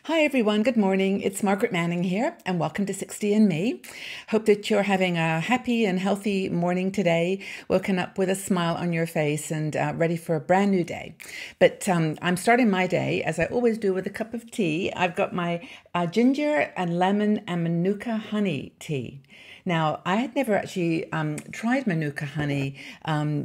Hi everyone, good morning. It's Margaret Manning here, and welcome to 60 and Me. Hope that you're having a happy and healthy morning today, woken up with a smile on your face and ready for a brand new day. But I'm starting my day, as I always do, with a cup of tea. I've got my ginger and lemon and manuka honey tea. Now, I had never actually tried manuka honey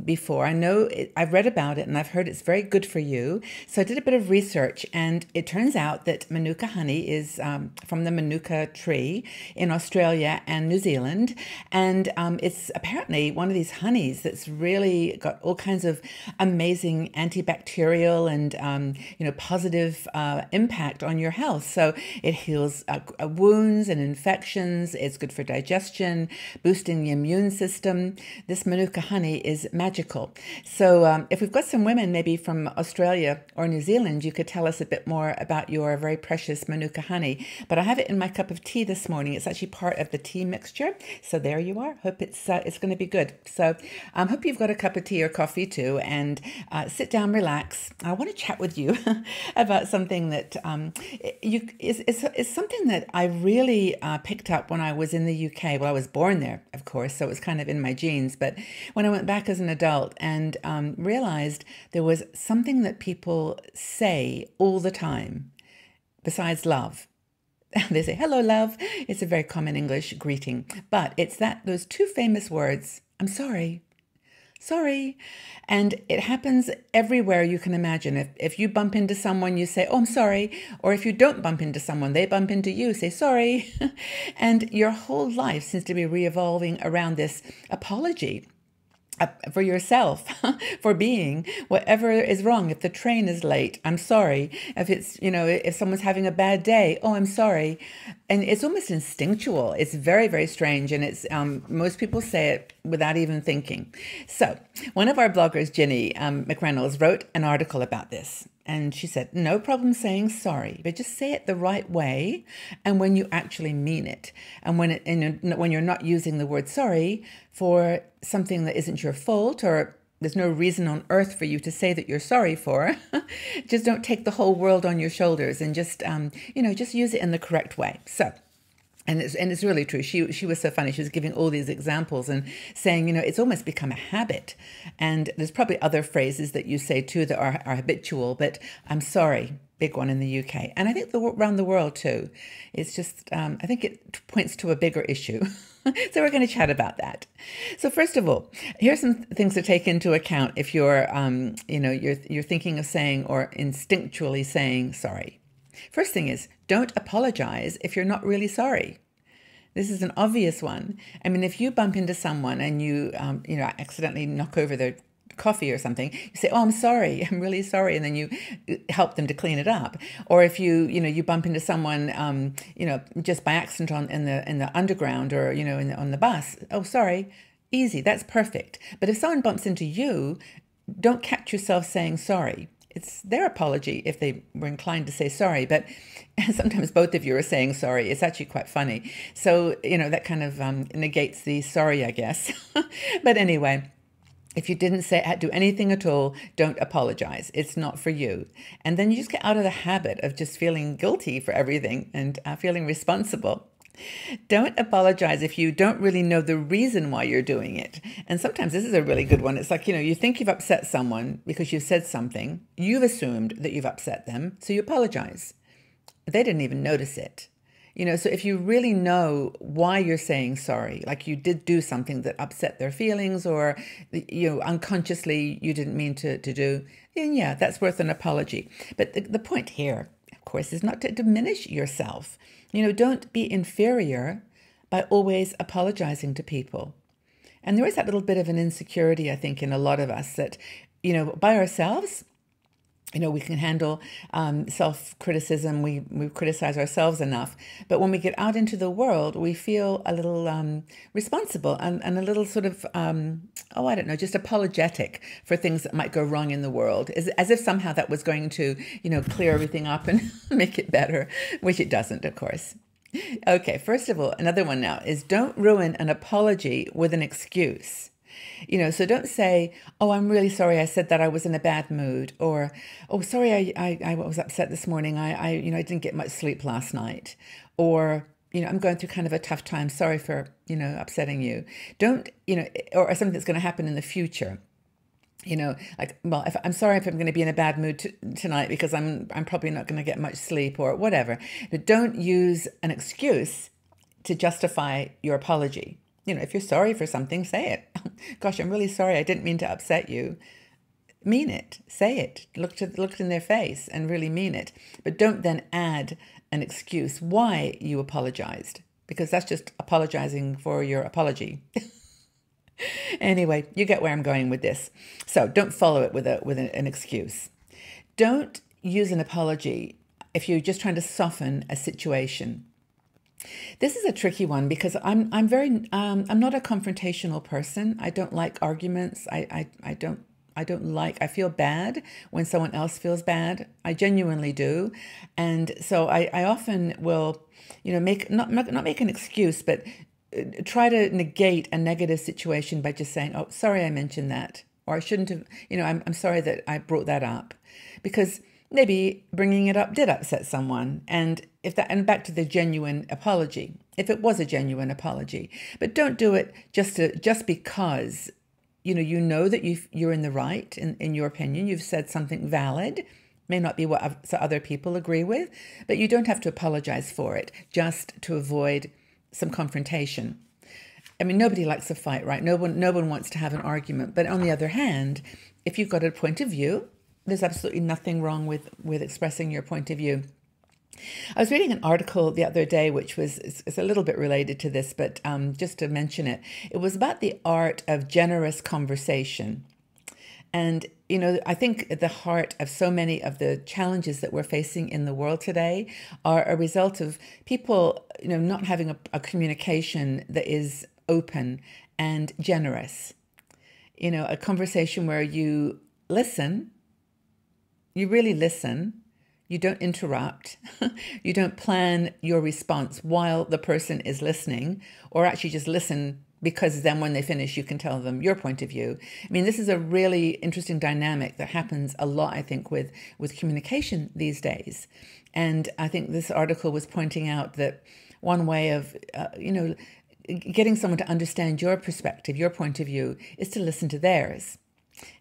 before. I've read about it and I've heard it's very good for you. So I did a bit of research, and it turns out that manuka honey is from the manuka tree in Australia and New Zealand. And it's apparently one of these honeys that's really got all kinds of amazing antibacterial and positive impact on your health. So it heals wounds and infections. It's good for digestion, boosting the immune system. This manuka honey is magical. So if we've got some women maybe from Australia or New Zealand, you could tell us a bit more about your very precious manuka honey. But I have it in my cup of tea this morning. It's actually part of the tea mixture. So there you are. Hope it's going to be good. So I hope you've got a cup of tea or coffee too, and sit down, relax. I want to chat with you about something that is something that I really picked up when I was in the UK. Well, I was born there, of course, so it was kind of in my genes. But when I went back as an adult and realized there was something that people say all the time besides love. They say, hello, love. It's a very common English greeting. But it's those two famous words, I'm sorry. Sorry. And it happens everywhere you can imagine. If you bump into someone, you say, oh, I'm sorry. Or if you don't bump into someone, they bump into you, say sorry. And your whole life seems to be re-evolving around this apology for yourself, for being whatever is wrong. If the train is late, I'm sorry. If it's, if someone's having a bad day, oh, I'm sorry. And it's almost instinctual. It's very, very strange. And it's most people say it without even thinking. So one of our bloggers, Ginny McReynolds, wrote an article about this. And she said, no problem saying sorry, but just say it the right way and when you actually mean it. And when you're not using the word sorry for something that isn't your fault, or there's no reason on earth for you to say that you're sorry for, just don't take the whole world on your shoulders, and just use it in the correct way. So. And it's really true. She was so funny. She was giving all these examples and saying, it's almost become a habit. And there's probably other phrases that you say too that are habitual, but I'm sorry, big one in the UK. And I think around the world too. It's just, I think it points to a bigger issue. So we're going to chat about that. So first of all, here's some things to take into account if you're, you're thinking of saying or instinctually saying sorry. First thing is, don't apologize if you're not really sorry. This is an obvious one. I mean, if you bump into someone and you, accidentally knock over their coffee or something, you say, oh, I'm sorry, I'm really sorry. And then you help them to clean it up. Or if you bump into someone, just by accident in the underground or, on the bus, oh, sorry, easy, that's perfect. But if someone bumps into you, don't catch yourself saying sorry. It's their apology if they were inclined to say sorry, but sometimes both of you are saying sorry. It's actually quite funny. So, that kind of negates the sorry, I guess. But anyway, if you didn't do anything at all, don't apologize. It's not for you. And then you just get out of the habit of just feeling guilty for everything and feeling responsible. Don't apologize if you don't really know the reason why you're doing it. And sometimes this is a really good one. It's like, you think you've upset someone because you've said something. You've assumed that you've upset them, so you apologize. They didn't even notice it. So if you really know why you're saying sorry, like you did do something that upset their feelings, or, unconsciously you didn't mean to do, then yeah, that's worth an apology. But the point here, of course, is not to diminish yourself. Don't be inferior by always apologizing to people. And there is that little bit of an insecurity, I think, in a lot of us that, by ourselves, we can handle self-criticism. We criticize ourselves enough. But when we get out into the world, we feel a little responsible and a little sort of, just apologetic for things that might go wrong in the world, as if somehow that was going to, clear everything up and make it better, which it doesn't, of course. Okay, first of all, another one now is don't ruin an apology with an excuse. So don't say, oh, I'm really sorry I said that I was in a bad mood, or, oh, sorry I was upset this morning. I didn't get much sleep last night, or, I'm going through kind of a tough time. Sorry for, upsetting you. Don't, or something that's going to happen in the future. Like, well, I'm sorry if I'm going to be in a bad mood tonight because I'm probably not going to get much sleep or whatever. But don't use an excuse to justify your apology. If you're sorry for something, say it. Gosh, I'm really sorry. I didn't mean to upset you. Mean it. Say it. Look in their face and really mean it. But don't then add an excuse why you apologized, because that's just apologizing for your apology. Anyway, you get where I'm going with this. So don't follow it with an excuse. Don't use an apology if you're just trying to soften a situation. This is a tricky one because I'm not a confrontational person. I don't like arguments. I feel bad when someone else feels bad. I genuinely do. And so I often will, not make an excuse, but try to negate a negative situation by just saying, oh, sorry I mentioned that, or I shouldn't have, I'm sorry that I brought that up, because maybe bringing it up did upset someone. And back to the genuine apology, if it was a genuine apology, but don't do it just because, that you're in the right, in your opinion, you've said something valid, may not be what other people agree with, but you don't have to apologize for it just to avoid some confrontation. I mean, nobody likes a fight, right? No one wants to have an argument. But on the other hand, if you've got a point of view, there's absolutely nothing wrong with expressing your point of view. I was reading an article the other day, which is a little bit related to this, but just to mention it, it was about the art of generous conversation. And, I think at the heart of so many of the challenges that we're facing in the world today are a result of people, not having a communication that is open and generous. A conversation where you listen, you really listen, you don't interrupt, you don't plan your response while the person is listening, or actually just listen because then when they finish, you can tell them your point of view. I mean, this is a really interesting dynamic that happens a lot, I think, with communication these days. And I think this article was pointing out that one way of, getting someone to understand your perspective, your point of view, is to listen to theirs.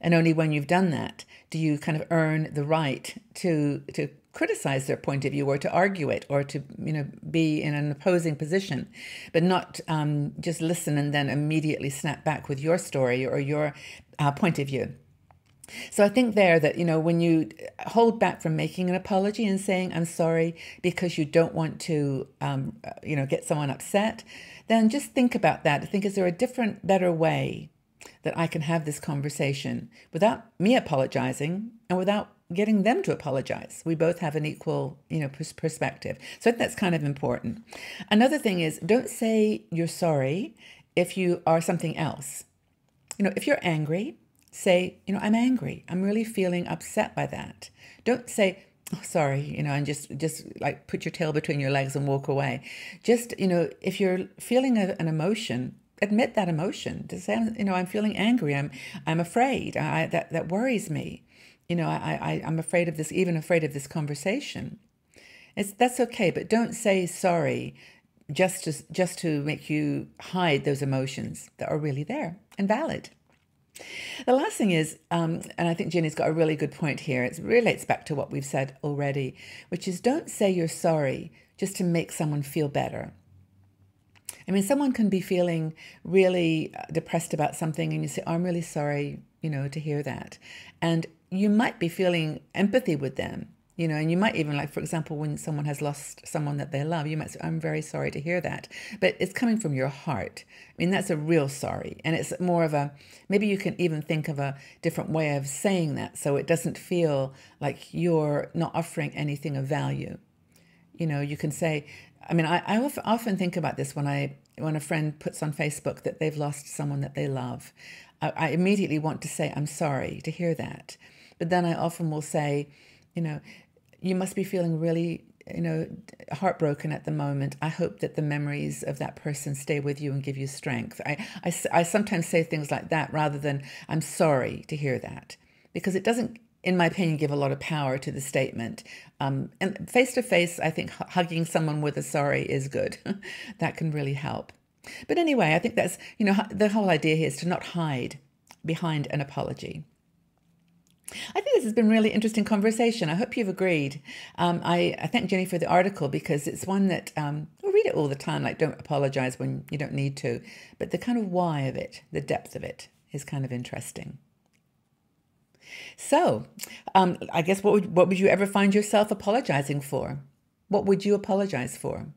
And only when you've done that do you kind of earn the right to criticize their point of view, or to argue it, or to be in an opposing position, but not just listen and then immediately snap back with your story or your point of view. So I think there that when you hold back from making an apology and saying I'm sorry because you don't want to get someone upset, then just think about that. Think, is there a different, better way that I can have this conversation without me apologizing and without getting them to apologize? We both have an equal, perspective. So I think that's kind of important. Another thing is, don't say you're sorry if you are something else. If you're angry, say, I'm angry. I'm really feeling upset by that. Don't say, oh, sorry, and just like put your tail between your legs and walk away. Just, if you're feeling an emotion, admit that emotion. To say, I'm feeling angry. I'm afraid. That worries me. I'm afraid of this, even afraid of this conversation. That's okay, but don't say sorry just to make you hide those emotions that are really there and valid. The last thing is, and I think Jenny's got a really good point here, it relates back to what we've said already, which is don't say you're sorry just to make someone feel better. I mean, someone can be feeling really depressed about something and you say, oh, I'm really sorry, to hear that. And you might be feeling empathy with them, and you might even, like, for example, when someone has lost someone that they love, you might say, I'm very sorry to hear that. But it's coming from your heart. I mean, that's a real sorry. And it's more of maybe you can even think of a different way of saying that so it doesn't feel like you're not offering anything of value. You can say, I mean, I often think about this when a friend puts on Facebook that they've lost someone that they love. I immediately want to say, I'm sorry to hear that. But then I often will say, you must be feeling really, heartbroken at the moment. I hope that the memories of that person stay with you and give you strength. I sometimes say things like that rather than I'm sorry to hear that, because it doesn't, in my opinion, give a lot of power to the statement. And face to face, I think hugging someone with a sorry is good. That can really help. But anyway, I think that's, the whole idea here is to not hide behind an apology. I think this has been a really interesting conversation. I hope you've agreed. I thank Jenny for the article, because it's one that we read it all the time, like don't apologize when you don't need to. But the kind of why of it, the depth of it, is kind of interesting. So I guess what would you ever find yourself apologizing for? What would you apologize for?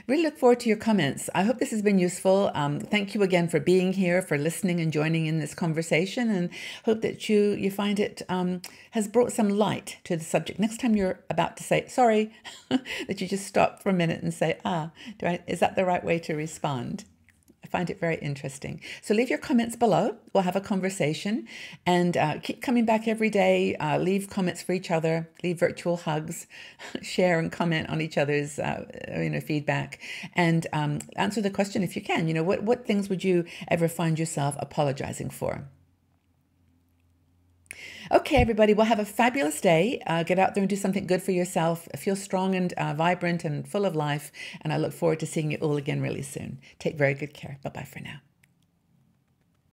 Really look forward to your comments. I hope this has been useful. Thank you again for being here, for listening and joining in this conversation, and hope that you find it has brought some light to the subject. Next time you're about to say sorry, that you just stop for a minute and say, is that the right way to respond? I find it very interesting. So leave your comments below. We'll have a conversation, and keep coming back every day. Leave comments for each other, leave virtual hugs, share and comment on each other's feedback, and answer the question if you can. What things would you ever find yourself apologizing for? Okay, everybody, well, have a fabulous day. Get out there and do something good for yourself. Feel strong and vibrant and full of life. And I look forward to seeing you all again really soon. Take very good care. Bye-bye for now.